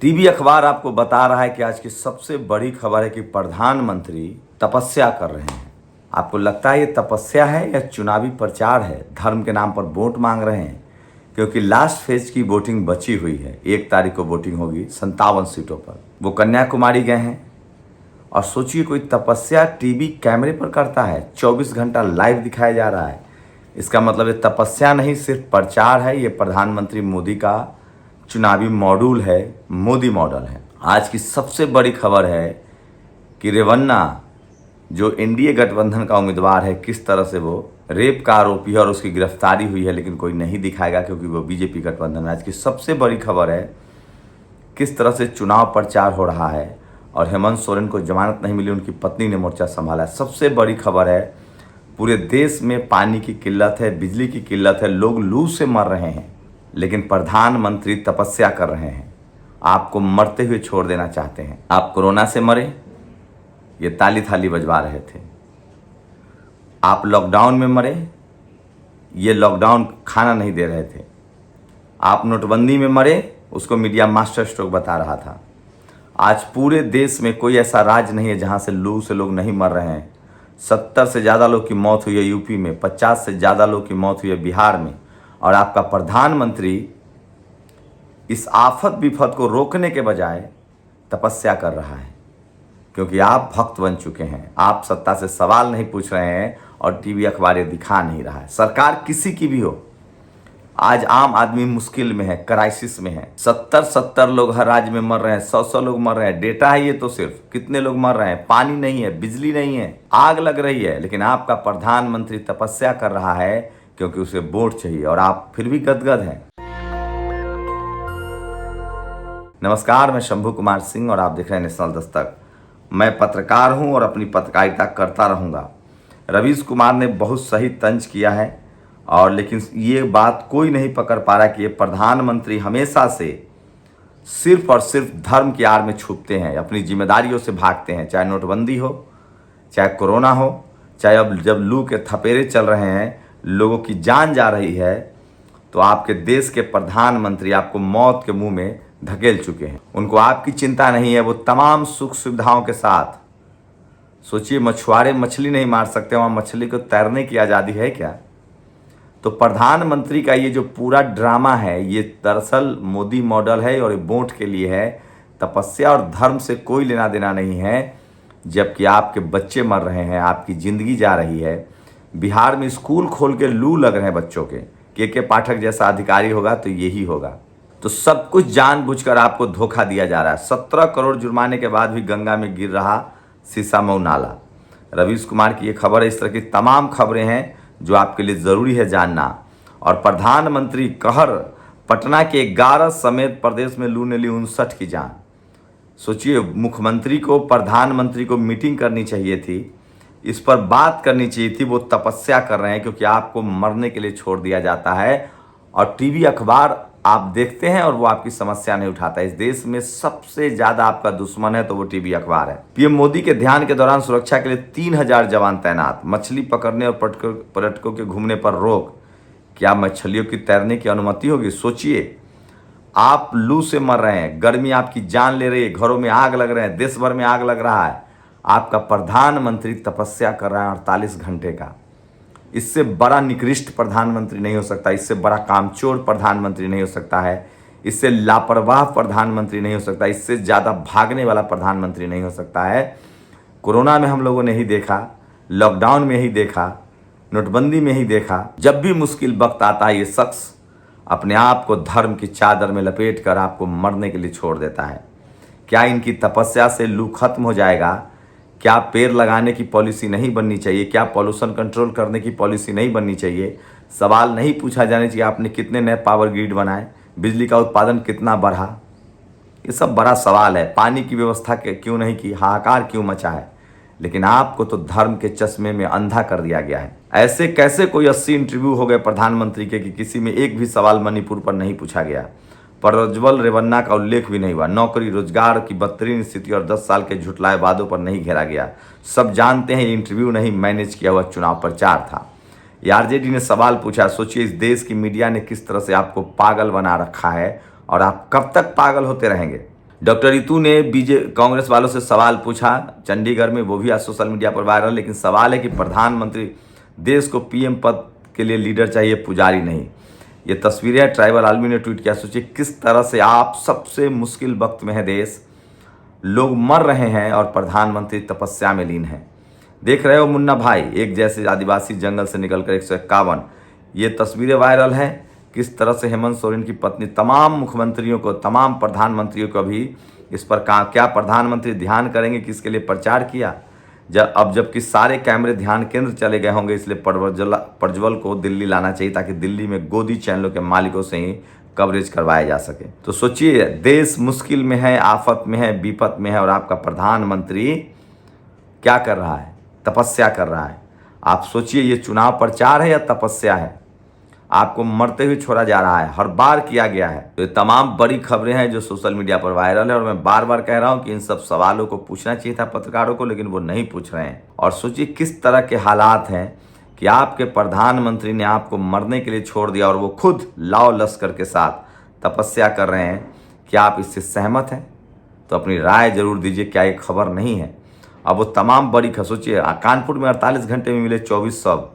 TV अखबार आपको बता रहा है कि आज की सबसे बड़ी खबर है कि प्रधानमंत्री तपस्या कर रहे हैं। आपको लगता है ये तपस्या है या चुनावी प्रचार है? धर्म के नाम पर वोट मांग रहे हैं, क्योंकि लास्ट फेज की वोटिंग बची हुई है। 1 तारीख को वोटिंग होगी 57 सीटों पर। वो कन्याकुमारी गए हैं और सोचिए कोई तपस्या टीवी कैमरे पर करता है, 24 घंटा लाइव दिखाया जा रहा है। इसका मतलब ये तपस्या नहीं, सिर्फ प्रचार है। ये प्रधानमंत्री मोदी का चुनावी मॉड्यूल है, मोदी मॉडल है। आज की सबसे बड़ी खबर है कि रेवन्ना जो एनडीए गठबंधन का उम्मीदवार है, किस तरह से वो रेप का आरोपी है और उसकी गिरफ्तारी हुई है, लेकिन कोई नहीं दिखाएगा क्योंकि वो बीजेपी गठबंधन है। आज की सबसे बड़ी खबर है किस तरह से चुनाव प्रचार हो रहा है और हेमंत सोरेन को जमानत नहीं मिली, उनकी पत्नी ने मोर्चा संभाला है। सबसे बड़ी खबर है पूरे देश में पानी की किल्लत है, बिजली की किल्लत है, लोग लू से मर रहे हैं, लेकिन प्रधानमंत्री तपस्या कर रहे हैं। आपको मरते हुए छोड़ देना चाहते हैं। आप कोरोना से मरे, ये ताली थाली बजवा रहे थे। आप लॉकडाउन में मरे, ये लॉकडाउन खाना नहीं दे रहे थे। आप नोटबंदी में मरे, उसको मीडिया मास्टर स्ट्रोक बता रहा था। आज पूरे देश में कोई ऐसा राज्य नहीं है जहां से लू से लोग नहीं मर रहे हैं। 70 से ज़्यादा लोग की मौत हुई है यूपी में, 50 से ज़्यादा लोग की मौत हुई है बिहार में, और आपका प्रधानमंत्री इस आफत विफत को रोकने के बजाय तपस्या कर रहा है, क्योंकि आप भक्त बन चुके हैं। आप सत्ता से सवाल नहीं पूछ रहे हैं और टीवी अखबार ये दिखा नहीं रहा है। सरकार किसी की भी हो, आज आम आदमी मुश्किल में है, क्राइसिस में है। 70 लोग हर राज्य में मर रहे हैं, 100 लोग मर रहे हैं। डेटा है ये तो, सिर्फ कितने लोग मर रहे हैं। पानी नहीं है, बिजली नहीं है, आग लग रही है, लेकिन आपका प्रधानमंत्री तपस्या कर रहा है क्योंकि उसे वोट चाहिए, और आप फिर भी गदगद हैं। नमस्कार, मैं शंभू कुमार सिंह और आप देख रहे हैं नेशनल दस्तक। मैं पत्रकार हूं और अपनी पत्रकारिता करता रहूंगा। रवीश कुमार ने बहुत सही तंज किया है, और लेकिन ये बात कोई नहीं पकड़ पा रहा कि ये प्रधानमंत्री हमेशा से सिर्फ और सिर्फ धर्म की आड़ में छुपते हैं, अपनी जिम्मेदारियों से भागते हैं। चाहे नोटबंदी हो, चाहे कोरोना हो, चाहे अब जब लू के थपेरे चल रहे हैं, लोगों की जान जा रही है, तो आपके देश के प्रधानमंत्री आपको मौत के मुंह में धकेल चुके हैं। उनको आपकी चिंता नहीं है। वो तमाम सुख सुविधाओं के साथ, सोचिए मछुआरे मछली नहीं मार सकते, वहाँ मछली को तैरने की आज़ादी है क्या? तो प्रधानमंत्री का ये जो पूरा ड्रामा है, ये दरअसल मोदी मॉडल है और ये वोट के लिए है। तपस्या और धर्म से कोई लेना देना नहीं है, जबकि आपके बच्चे मर रहे हैं, आपकी ज़िंदगी जा रही है। बिहार में स्कूल खोल के लू लग रहे हैं बच्चों के पाठक जैसा अधिकारी होगा तो यही होगा। तो सब कुछ जानबूझकर आपको धोखा दिया जा रहा है। 17 करोड़ जुर्माने के बाद भी गंगा में गिर रहा शीशामऊ नाला। रवीश कुमार की ये खबर है। इस तरह की तमाम खबरें हैं जो आपके लिए ज़रूरी है जानना। और प्रधानमंत्री कहर, पटना के 11 समेत प्रदेश में लू ने ली 59 की जान। सोचिए, मुख्यमंत्री को, प्रधानमंत्री को मीटिंग करनी चाहिए थी, इस पर बात करनी चाहिए थी। वो तपस्या कर रहे हैं क्योंकि आपको मरने के लिए छोड़ दिया जाता है, और टीवी अखबार आप देखते हैं और वो आपकी समस्या नहीं उठाता। इस देश में सबसे ज़्यादा आपका दुश्मन है तो वो टीवी अखबार है। पीएम मोदी के ध्यान के दौरान सुरक्षा के लिए 3000 जवान तैनात। मछली पकड़ने और पर्यटकों के घूमने पर रोक। क्या मछलियों की तैरने की अनुमति होगी? सोचिए, आप लू से मर रहे हैं, गर्मी आपकी जान ले रही है, घरों में आग लग रहे हैं, देश भर में आग लग रहा है। आपका प्रधानमंत्री तपस्या कर रहा है 48 घंटे का। इससे बड़ा निकृष्ट प्रधानमंत्री नहीं हो सकता, इससे बड़ा कामचोर प्रधानमंत्री नहीं हो सकता है, इससे लापरवाह प्रधानमंत्री नहीं हो सकता, इससे ज़्यादा भागने वाला प्रधानमंत्री नहीं हो सकता है। कोरोना में हम लोगों ने ही देखा, लॉकडाउन में ही देखा, नोटबंदी में ही देखा। जब भी मुश्किल वक्त आता है, ये शख्स अपने आप को धर्म की चादर में लपेट कर आपको मरने के लिए छोड़ देता है। क्या इनकी तपस्या से लू खत्म हो जाएगा? क्या पेड़ लगाने की पॉलिसी नहीं बननी चाहिए? क्या पॉल्यूशन कंट्रोल करने की पॉलिसी नहीं बननी चाहिए? सवाल नहीं पूछा जाना चाहिए आपने कितने नए पावर ग्रिड बनाए, बिजली का उत्पादन कितना बढ़ा? ये सब बड़ा सवाल है। पानी की व्यवस्था क्यों नहीं की, हाहाकार क्यों मचा है? लेकिन आपको तो धर्म के चश्मे में अंधा कर दिया गया है। ऐसे कैसे कोई 80 इंटरव्यू हो गए प्रधानमंत्री के कि किसी में एक भी सवाल मणिपुर पर नहीं पूछा गया, प्रज्वल रेवन्ना का उल्लेख भी नहीं हुआ, नौकरी रोजगार की बदतरीन स्थिति और 10 साल के झुटलाए वादों पर नहीं घेरा गया। सब जानते हैं ये इंटरव्यू नहीं, मैनेज किया हुआ चुनाव प्रचार था। आरजेडी ने सवाल पूछा। सोचिए, इस देश की मीडिया ने किस तरह से आपको पागल बना रखा है, और आप कब तक पागल होते रहेंगे? डॉक्टर रितु ने कांग्रेस वालों से सवाल पूछा चंडीगढ़ में, वो भी आज सोशल मीडिया पर वायरल। लेकिन सवाल है कि प्रधानमंत्री, देश को पीएम पद के लिए लीडर चाहिए, पुजारी नहीं। ये तस्वीरें ट्राइबल आलमी ने ट्वीट किया। सोचिए किस तरह से आप सबसे मुश्किल वक्त में है देश, लोग मर रहे हैं और प्रधानमंत्री तपस्या में लीन है। देख रहे हो मुन्ना भाई, एक जैसे आदिवासी जंगल से निकलकर 151। ये तस्वीरें वायरल हैं किस तरह से हेमंत सोरेन की पत्नी तमाम मुख्यमंत्रियों को, तमाम प्रधानमंत्रियों को भी इस पर क्या प्रधानमंत्री ध्यान करेंगे कि इसके लिए प्रचार किया। जबकि सारे कैमरे ध्यान केंद्र चले गए होंगे, इसलिए प्रज्वल को दिल्ली लाना चाहिए ताकि दिल्ली में गोदी चैनलों के मालिकों से ही कवरेज करवाया जा सके। तो सोचिए देश मुश्किल में है, आफत में है, विपत में है और आपका प्रधानमंत्री क्या कर रहा है? तपस्या कर रहा है। आप सोचिए ये चुनाव प्रचार है या तपस्या है? आपको मरते हुए छोड़ा जा रहा है, हर बार किया गया है। तो ये तमाम बड़ी खबरें हैं जो सोशल मीडिया पर वायरल है और मैं बार बार कह रहा हूं कि इन सब सवालों को पूछना चाहिए था पत्रकारों को, लेकिन वो नहीं पूछ रहे हैं। और सोचिए किस तरह के हालात हैं कि आपके प्रधानमंत्री ने आपको मरने के लिए छोड़ दिया और वो खुद लाओ लश्कर के साथ तपस्या कर रहे हैं। क्या आप इससे सहमत हैं? तो अपनी राय जरूर दीजिए। क्या ये खबर नहीं है? अब वो तमाम बड़ी सोचिए कानपुर में 48 घंटे में मिले 24 शव।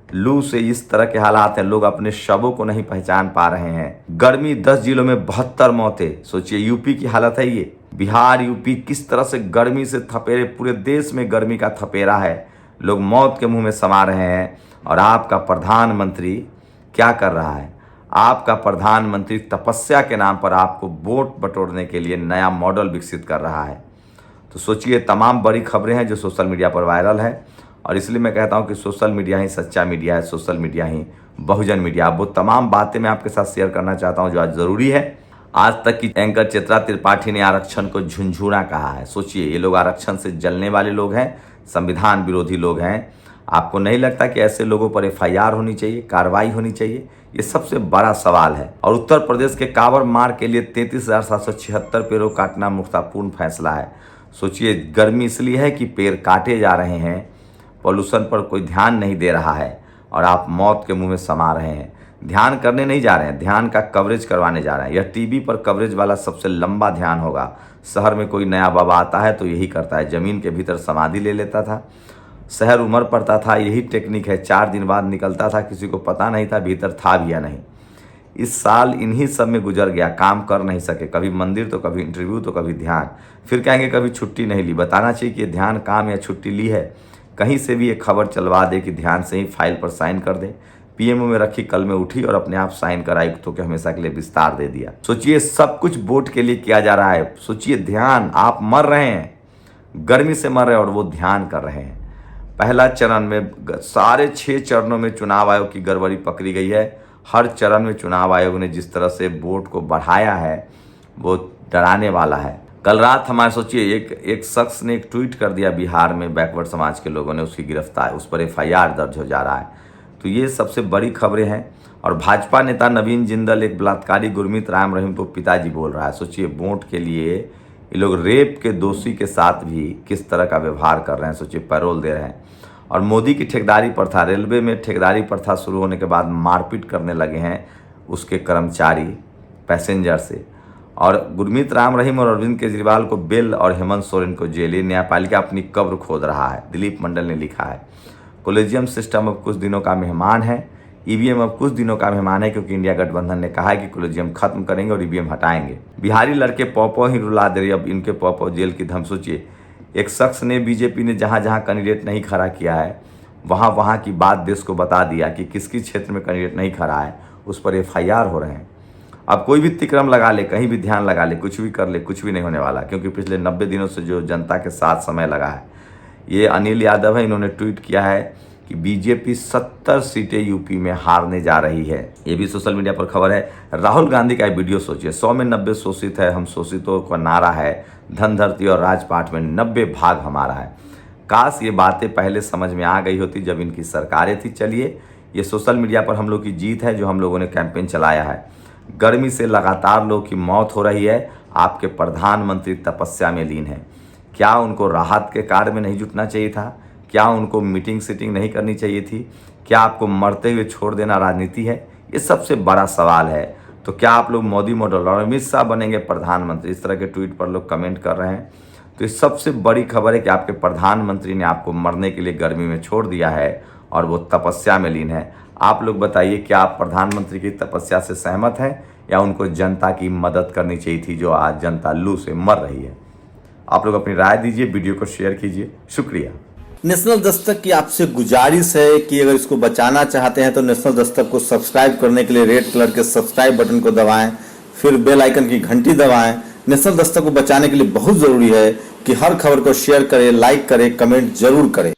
लू से इस तरह के हालात हैं, लोग अपने शवों को नहीं पहचान पा रहे हैं। गर्मी 10 जिलों में 72 मौतें। सोचिए यूपी की हालत है ये, बिहार यूपी किस तरह से गर्मी से थपेरे, पूरे देश में गर्मी का थपेरा है, लोग मौत के मुंह में समा रहे हैं। और आपका प्रधानमंत्री क्या कर रहा है? आपका प्रधानमंत्री तपस्या के नाम पर आपको वोट बटोरने के लिए नया मॉडल विकसित कर रहा है। तो सोचिए तमाम बड़ी खबरें हैं जो सोशल मीडिया पर वायरल है और इसलिए मैं कहता हूं कि सोशल मीडिया ही सच्चा मीडिया है, सोशल मीडिया ही बहुजन मीडिया। अब वो तमाम बातें मैं आपके साथ शेयर करना चाहता हूं जो आज ज़रूरी है। आज तक की एंकर चित्रा त्रिपाठी ने आरक्षण को झुंझुना कहा है। सोचिए ये लोग आरक्षण से जलने वाले लोग हैं, संविधान विरोधी लोग हैं। आपको नहीं लगता कि ऐसे लोगों पर FIR होनी चाहिए, कार्रवाई होनी चाहिए? ये सबसे बड़ा सवाल है। और उत्तर प्रदेश के कांवर मार्ग के लिए 33,776 पेड़ों काटना मूर्खतापूर्ण फैसला है। सोचिए गर्मी इसलिए है कि पेड़ काटे जा रहे हैं, पॉल्यूशन पर कोई ध्यान नहीं दे रहा है और आप मौत के मुंह में समा रहे हैं। ध्यान करने नहीं जा रहे हैं, ध्यान का कवरेज करवाने जा रहे हैं। यह टीवी पर कवरेज वाला सबसे लंबा ध्यान होगा। शहर में कोई नया बाबा आता है तो यही करता है, ज़मीन के भीतर समाधि ले लेता था, शहर उमर पड़ता था, यही टेक्निक है। 4 दिन बाद निकलता था, किसी को पता नहीं था भीतर था भी या नहीं। इस साल इन्हीं सब में गुजर गया, काम कर नहीं सके, कभी मंदिर तो कभी इंटरव्यू तो कभी ध्यान। फिर कहेंगे कभी छुट्टी नहीं ली। बताना चाहिए कि ध्यान काम या छुट्टी ली है। कहीं से भी एक खबर चलवा दे कि ध्यान से ही फाइल पर साइन कर दे, PMO में रखी, कल में उठी और अपने आप साइन कराई तो कि हमेशा के लिए विस्तार दे दिया। सोचिए सब कुछ वोट के लिए किया जा रहा है। सोचिए ध्यान, आप मर रहे हैं, गर्मी से मर रहे हैं और वो ध्यान कर रहे हैं। पहला चरण में सारे 6 चरणों में चुनाव आयोग की गड़बड़ी पकड़ी गई है। हर चरण में चुनाव आयोग ने जिस तरह से वोट को बढ़ाया है वो डराने वाला है। कल रात हमारे सोचिए एक शख्स ने एक ट्वीट कर दिया, बिहार में बैकवर्ड समाज के लोगों ने उसकी गिरफ्तार, उस पर FIR दर्ज हो जा रहा है। तो ये सबसे बड़ी खबरें हैं। और भाजपा नेता नवीन जिंदल एक बलात्कारी गुरमीत राम रहीम को पिताजी बोल रहा है। सोचिए वोट के लिए ये लोग रेप के दोषी के साथ भी किस तरह का व्यवहार कर रहे हैं। सोचिए पैरोल दे रहे हैं। और मोदी की ठेकेदारी प्रथा, रेलवे में ठेकेदारी प्रथा शुरू होने के बाद मारपीट करने लगे हैं उसके कर्मचारी पैसेंजर से। और गुरमीत राम रहीम और अरविंद केजरीवाल को बेल और हेमंत सोरेन को जेल। न्यायपालिका अपनी कब्र खोद रहा है, दिलीप मंडल ने लिखा है। कोलेजियम सिस्टम अब कुछ दिनों का मेहमान है, EVM अब कुछ दिनों का मेहमान है, क्योंकि इंडिया गठबंधन ने कहा है कि कोलेजियम खत्म करेंगे और EVM हटाएंगे। बिहारी लड़के पौपो ही रुला दे रही, अब इनके पौपो जेल की धम। सोचिए एक शख्स ने, बीजेपी ने जहाँ जहाँ कैंडिडेट नहीं खड़ा किया है वहाँ की बात देश को बता दिया कि किस किस क्षेत्र में कैंडिडेट नहीं खड़ा है, उस पर FIR हो रहे हैं। अब कोई भी तिक्रम लगा ले, कहीं भी ध्यान लगा ले, कुछ भी कर ले, कुछ भी नहीं होने वाला, क्योंकि पिछले 90 दिनों से जो जनता के साथ समय लगा है। ये अनिल यादव है, इन्होंने ट्वीट किया है कि बीजेपी 70 सीटें यूपी में हारने जा रही है। ये भी सोशल मीडिया पर खबर है। राहुल गांधी का वीडियो सोचिए, 100 में 90 शोषित है, हम शोषितों का नारा है, धन धरती और राजपाट में 90 भाग हमारा है। काश ये बातें पहले समझ में आ गई होती जब इनकी सरकारें थी। चलिए ये सोशल मीडिया पर हम लोग की जीत है जो हम लोगों ने कैंपेन चलाया है। गर्मी से लगातार लोग की मौत हो रही है, आपके प्रधानमंत्री तपस्या में लीन है। क्या उनको राहत के कार्य में नहीं जुटना चाहिए था? क्या उनको मीटिंग सीटिंग नहीं करनी चाहिए थी? क्या आपको मरते हुए छोड़ देना राजनीति है? ये सबसे बड़ा सवाल है। तो क्या आप लोग मोदी मॉडल और अमित शाह बनेंगे प्रधानमंत्री? इस तरह के ट्वीट पर लोग कमेंट कर रहे हैं। तो ये सबसे बड़ी खबर है कि आपके प्रधानमंत्री ने आपको मरने के लिए गर्मी में छोड़ दिया है और वो तपस्या में लीन है। आप लोग बताइए, क्या आप प्रधानमंत्री की तपस्या से सहमत हैं या उनको जनता की मदद करनी चाहिए थी, जो आज जनता लू से मर रही है? आप लोग अपनी राय दीजिए, वीडियो को शेयर कीजिए। शुक्रिया। नेशनल दस्तक की आपसे गुजारिश है कि अगर इसको बचाना चाहते हैं तो नेशनल दस्तक को सब्सक्राइब करने के लिए रेड कलर के सब्सक्राइब बटन को दबाएं, फिर बेल आइकन की घंटी दबाएं। नेशनल दस्तक को बचाने के लिए बहुत जरूरी है कि हर खबर को शेयर करें, लाइक करें, कमेंट जरूर करें।